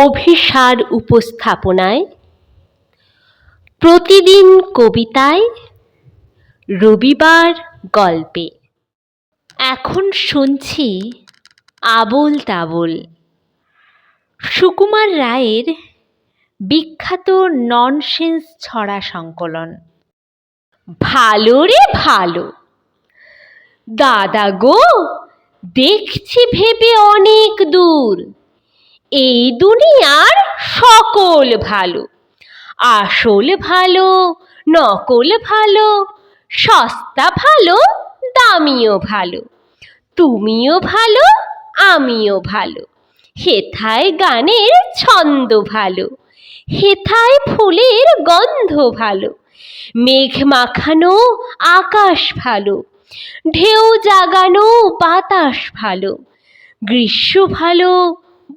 অভিসার উপস্থাপনায়, প্রতিদিন কবিতায়, রবিবার গল্পে। এখন শুনছি আবোল তাবোল, সুকুমার রায়ের বিখ্যাত ননসেন্স ছড়া সংকলন। ভালো রে ভালো, দাদা গো দেখছি ভেবে অনেক দূর, এই দুনিয়ার সকল ভালো, আসল ভালো, নকল ভালো, সস্তা ভালো, দামিও ভালো, তুমিও ভালো, আমিও ভালো, হেথায় গানের ছন্দ ভালো, হেথায় ফুলের গন্ধ ভালো, মেঘ মাখানো আকাশ ভালো, ঢেউ জাগানো বাতাস ভালো, গ্রীষ্ম ভালো,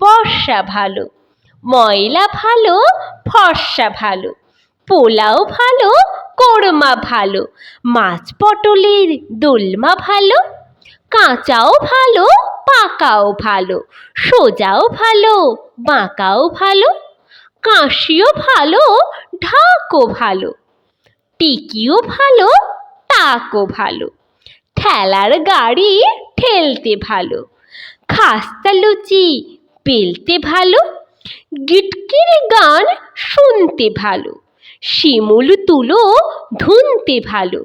বর্ষা ভালো, ময়লা ভালো, ফর্সা ভালো, পোলাও ভালো, কোরমা ভালো, মাছ পটলের দোলমা ভালো, কাঁচাও ভালো, পাকাও ভালো, সোজাও ভালো, বাঁকাও ভালো, কাশিও ভালো, ঢাকও ভালো, টিকিও ভালো, টাকও ভালো, ঠেলার গাড়ি ঠেলতে ভালো, খাস্তা লুচি বেলতে ভালো, গিটকিরি গান শুনতে ভালো, শিমুল তুলো ধুনতে ভালো,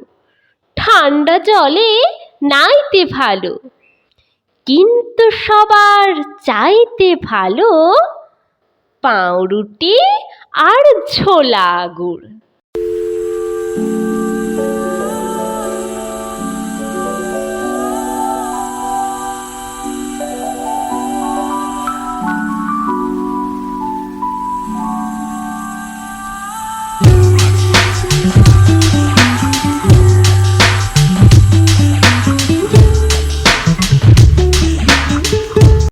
ঠান্ডা জলে নাইতে ভালো, কিন্তু সবার চাইতে ভালো পাউরুটি আর ছোলা গুড়।